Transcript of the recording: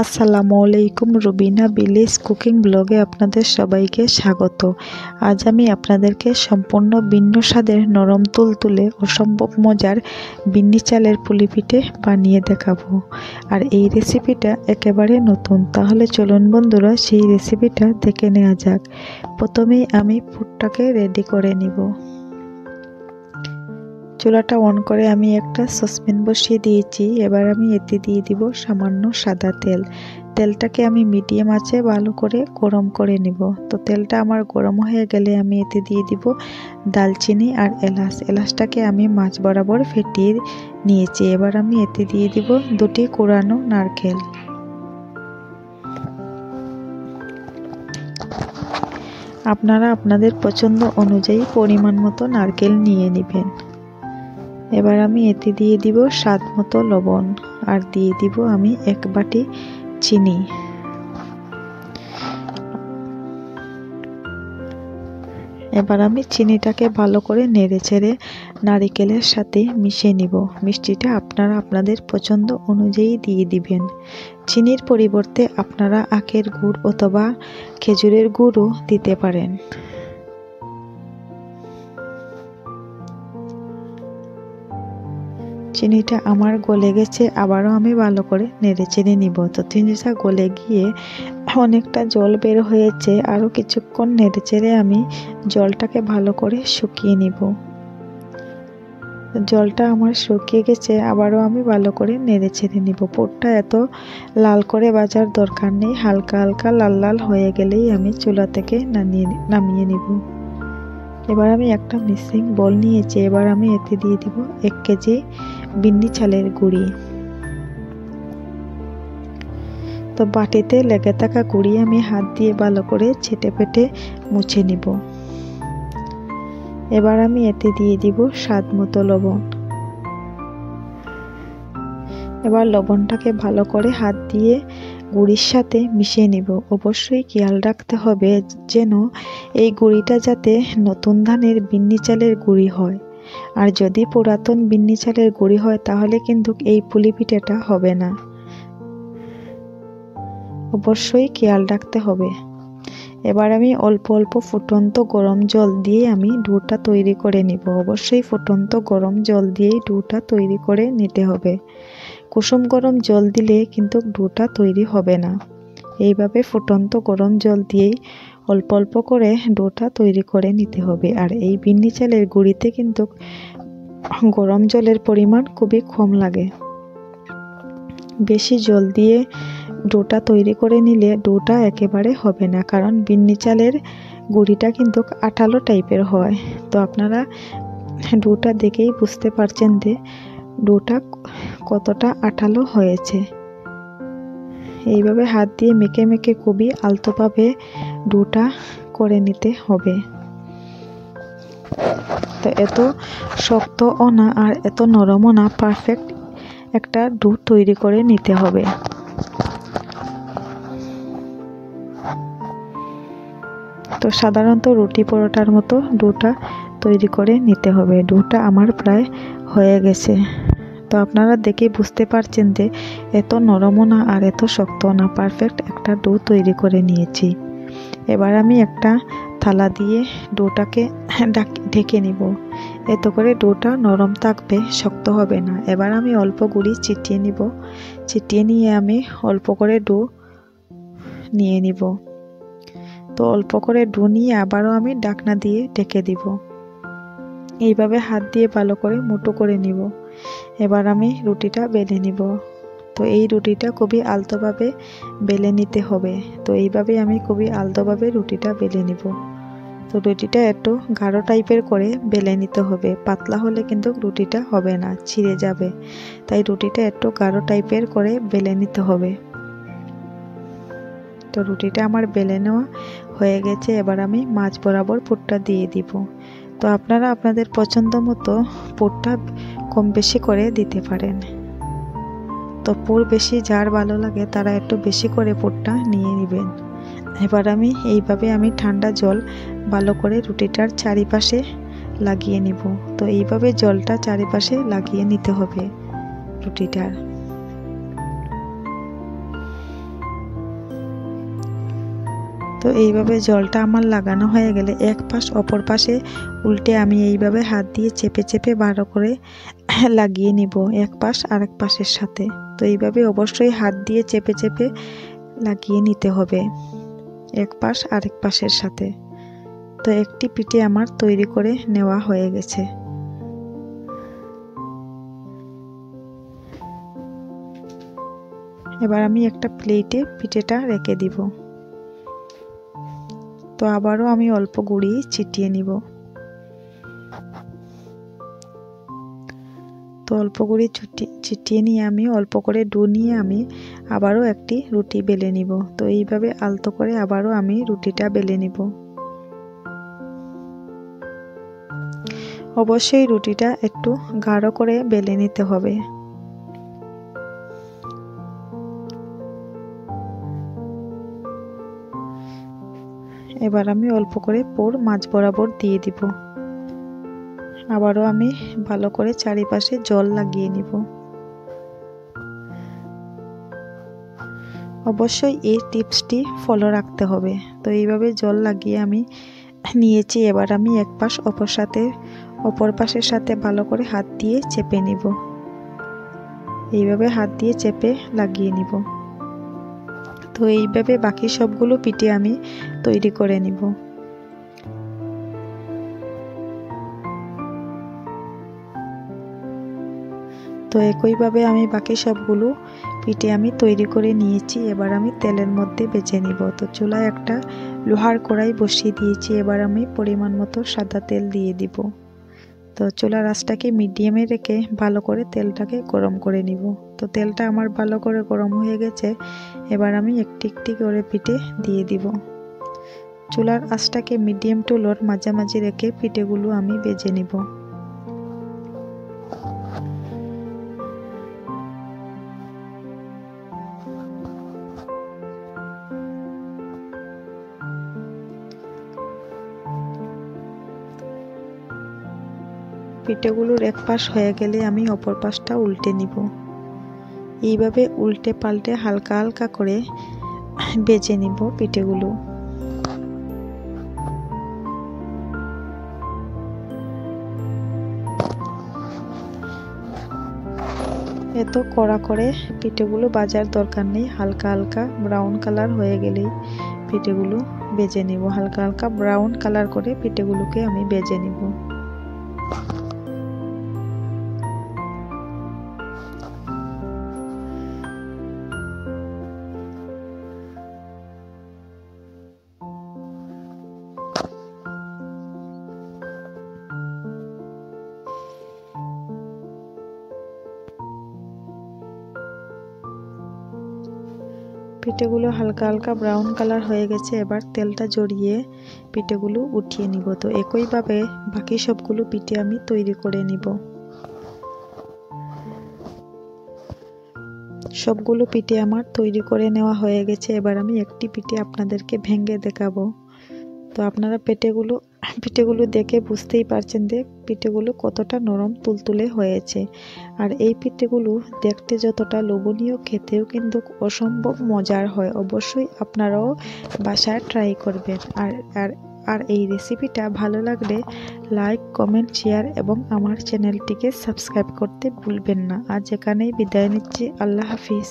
আসসালামু আলাইকুম, Rubina village cooking ব্লগে আপনাদের সবাইকে স্বাগত। আজ আমি আপনাদেরকে সম্পূর্ণ ভিন্ন স্বাদের নরম তুলতুলে অসম্ভব মজার বিন্নি চালের পুলি পিঠে বানিয়ে দেখাবো। আর এই রেসিপিটা একেবারে নতুন, তাহলে চলুন বন্ধুরা সেই রেসিপিটা দেখে নেওয়া যাক। প্রথমেই আমি পুরটাকে রেডি করে নিব। চুলাটা অন করে আমি একটা সসপ্যান বসিয়ে দিয়েছি। এবার আমি এতে দিয়ে দিব সামান্য সাদা তেল। তেলটাকে আমি মিডিয়াম আঁচে ভালো করে গরম করে নিব। তো তেলটা আমার গরম হয়ে গেলে আমি এতে দিয়ে দিব দালচিনি আর এলাচ। এলাচটাকে আমি মাছ বরাবর ফেটিয়ে নিয়েছি। এবার আমি এতে দিয়ে দিব দুটি কোরানো নারকেল। আপনারা আপনাদের পছন্দ অনুযায়ী পরিমাণ মতো নারকেল নিয়ে নেবেন। এবার আমি এতে দিয়ে দিব স্বাদ মতো লবণ আর দিয়ে দিব আমি এক বাটি চিনি। এবার আমি চিনিটাকে ভালো করে নেড়ে চেড়ে নারিকেলের সাথে মিশিয়ে নিব। মিষ্টিটা আপনারা আপনাদের পছন্দ অনুযায়ী দিয়ে দিবেন। চিনির পরিবর্তে আপনারা আখের গুড় অথবা খেজুরের গুড়ও দিতে পারেন। চিনিটা আমার গলে গেছে, আবারও আমি ভালো করে নেড়ে চেড়ে নিব। তো চিনিটা গলে গিয়ে অনেকটা জল বের হয়েছে, আরও কিছুক্ষণ নেড়ে চেড়ে আমি জলটাকে ভালো করে শুকিয়ে নিব। জলটা আমার শুকিয়ে গেছে, আবারও আমি ভালো করে নেড়ে চেড়ে নিব। পুরটা এত লাল করে ভাজার দরকার নেই, হালকা হালকা লাল লাল হয়ে গেলেই আমি চুলা থেকে নামিয়ে নিব। এবার আমি একটা মিক্সিং বোল নিয়েছি। এবার আমি এতে দিয়ে দিব 1 কেজি বিন্নি চালের গুঁড়ি। তো বাটিতে লেগে থাকা গুঁড়ি আমি হাত দিয়ে ভালো করে ছেটে পেটে মুছে নিব। এবার আমি এতে দিয়ে দিব স্বাদ মতো লবণ। এবার লবণটাকে ভালো করে হাত দিয়ে গুঁড়ির সাথে মিশিয়ে নিব। অবশ্যই খেয়াল রাখতে হবে যেন এই গুঁড়িটা যাতে নতুন ধানের বিন্নি চালের গুঁড়ি হয়। আর যদি পুরাতন বিন্নি চালের গুঁড়ি হয় তাহলে কিন্তু এই পুলি পিঠাটা হবে না। অবশ্যই খেয়াল রাখতে হবে। এবার আমি অল্প অল্প ফুটন্ত গরম জল দিয়ে আমি ডোটা তৈরি করে নিব। অবশ্যই ফুটন্ত গরম জল দিয়েই ডোটা তৈরি করে নিতে হবে। কুসুম গরম জল দিলে কিন্তু ডোটা তৈরি হবে না। এইভাবে ফুটন্ত গরম জল দিয়েই অল্প অল্প করে ডোটা তৈরি করে নিতে হবে। আর এই বিন্নি চালের গুঁড়িতে কিন্তু গরম জলের পরিমাণ খুবই কম লাগে। বেশি জল দিয়ে ডোটা তৈরি করে নিলে ডোটা একেবারে হবে না, কারণ বিন্নি চালের গুঁড়িটা কিন্তু আঠালো টাইপের হয়। তো আপনারা ডোটা দেখেই বুঝতে পারছেন যে ডোটা কতটা আঠালো হয়েছে। এইভাবে হাত দিয়ে মেখে মেখে খুবই আলতোভাবে ডোটা করে নিতে হবে। তো এত শক্তও না আর এত নরমও না, পারফেক্ট একটা ডো তৈরি করে নিতে হবে। তো সাধারণত রুটি পরোটার মতো ডোটা তৈরি করে নিতে হবে। ডোটা আমার প্রায় হয়ে গেছে। তো আপনারা দেখে বুঝতে পারছেন যে এত নরমও না আর এত শক্তও না, পারফেক্ট একটা ডো তৈরি করে নিয়েছি। এবার আমি একটা থালা দিয়ে ডোটাকে ঢেকে নিব। এত করে ডোটা নরম থাকবে, শক্ত হবে না। এবার আমি অল্প গুঁড়ি ছিটিয়ে নিব। ছিটিয়ে নিয়ে আমি অল্প করে ডো নিয়ে নিব। তো অল্প করে ডো নিয়ে আবারও আমি ঢাকনা দিয়ে ঢেকে দিব। এইভাবে হাত দিয়ে ভালো করে মুঠো করে নিব। এবার আমি রুটিটা বেলে নিব। তো এই রুটিটা খুবই আলতোভাবে বেলে নিতে হবে। তো এইভাবে আমি খুবই আলতোভাবে রুটিটা বেলে নিব। তো রুটিটা একটু গাঢ় টাইপের করে বেলে নিতে হবে। পাতলা হলে কিন্তু রুটিটা হবে না, ছিঁড়ে যাবে। তাই রুটিটা একটু গাঢ় টাইপের করে বেলে নিতে হবে। তো রুটিটা আমার বেলে নেওয়া হয়ে গেছে। এবার আমি মাছ বরাবর পুরটা দিয়ে দিব। তো আপনারা আপনাদের পছন্দ মতো পুরটা কম বেশি করে দিতে পারেন। তো পুর বেশি যার ভালো লাগে তারা একটু বেশি করে পুরটা নিয়ে নেবেন। এবার আমি এইভাবে ঠান্ডা জল ভালো করে রুটিটার চারিপাশে লাগিয়ে নিব। তো এইভাবে জলটা চারিপাশে লাগিয়ে নিতে হবে রুটিটার। তো এইভাবে জলটা আমার লাগানো হয়ে গেলে এক পাশ অপর পাশে উল্টে আমি এইভাবে হাত দিয়ে চেপে চেপে ভালো করে লাগিয়ে নিব এক পাশ আরেক পাশের সাথে। তো এইভাবে অবশ্যই হাত দিয়ে চেপে চেপে লাগিয়ে নিতে হবে এক পাশ আরেক পাশের সাথে। তো একটি পিঠে আমার তৈরি করে নেওয়া হয়ে গেছে। এবার আমি একটা প্লেটে পিঠেটা রেখে দিব। তো আবারও আমি অল্প গুঁড়ি ছিটিয়ে নিব। তো অল্প গুঁড়ি ছিটিয়ে নিয়ে আমি অল্প করে ডো নিয়ে আমি আবারও একটি রুটি বেলে নিব। তো এইভাবে আলতো করে আবারও আমি রুটিটা বেলে নিব। অবশ্যই রুটিটা একটু গাঢ় করে বেলে নিতে হবে। এবার আমি অল্প করে পুর মাঝ বরাবর দিয়ে দিব। আবারও আমি ভালো করে চারিপাশে জল লাগিয়ে নিব। অবশ্যই এই টিপসটি ফলো রাখতে হবে। তো এইভাবে জল লাগিয়ে আমি নিয়েছি। এবার আমি এক পাশ অপর পাশের সাথে ভালো করে হাত দিয়ে চেপে নিব। এইভাবে হাত দিয়ে চেপে লাগিয়ে নিব। তো এইভাবে বাকি সবগুলো পিঠে আমি তৈরি করে নিব। তো একইভাবে আমি বাকি সবগুলো পিঠে আমি তৈরি করে নিয়েছি। এবার আমি তেলের মধ্যে ভেজে নিব। তো চুলায় একটা লোহার কড়াই বসিয়ে দিয়েছি। এবার আমি পরিমাণ মতো সাদা তেল দিয়ে দিব। তো চুলার আঁচটাকে মিডিয়ামে রেখে ভালো করে তেলটাকে গরম করে নিব। তো তেলটা আমার ভালো করে গরম হয়ে গেছে। এবার আমি একটি একটি করে পিঠে দিয়ে দিব। চুলার আঁচটাকে মিডিয়াম টু লোর মাঝামাঝি রেখে পিঠেগুলো আমি ভেজে নিব। পিঠেগুলোর এক পাশ হয়ে গেলে আমি অপর পাশটা উল্টে নিব। এইভাবে উল্টে পাল্টে হালকা হালকা করে ভেজে নিব পিঠেগুলো। এত কড়া করে পিঠেগুলো ভাজার দরকার নেই। হালকা হালকা ব্রাউন কালার হয়ে গেলেই পিঠেগুলো ভেজে নিব। হালকা হালকা ব্রাউন কালার করে পিঠেগুলোকে আমি ভেজে নিব। পিঠেগুলো হালকা হালকা ব্রাউন কালার হয়ে গেছে। এবার তেলটা জড়িয়ে পিঠেগুলো উঠিয়ে নিব। তো একইভাবে বাকি সবগুলো পিঠে আমি তৈরি করে নিব। সবগুলো পিঠে আমার তৈরি করে নেওয়া হয়ে গেছে। এবার আমি একটি পিঠে আপনাদেরকে ভেঙে দেখাবো। তো আপনারা পিঠেগুলো দেখে বুঝতেই পারছেন যে পিঠেগুলো কতটা নরম তুলতুলে হয়েছে। আর এই পিঠেগুলো দেখতে যতটা লোভনীয়, খেতেও কিন্তু অসম্ভব মজার হয়। অবশ্যই আপনারাও বাসায় ট্রাই করবেন। আর এই রেসিপিটা ভালো লাগলে লাইক, কমেন্ট, শেয়ার এবং আমার চ্যানেলটিকে সাবস্ক্রাইব করতে ভুলবেন না। আজ এখানেই বিদায় নিচ্ছি। আল্লাহ হাফিজ।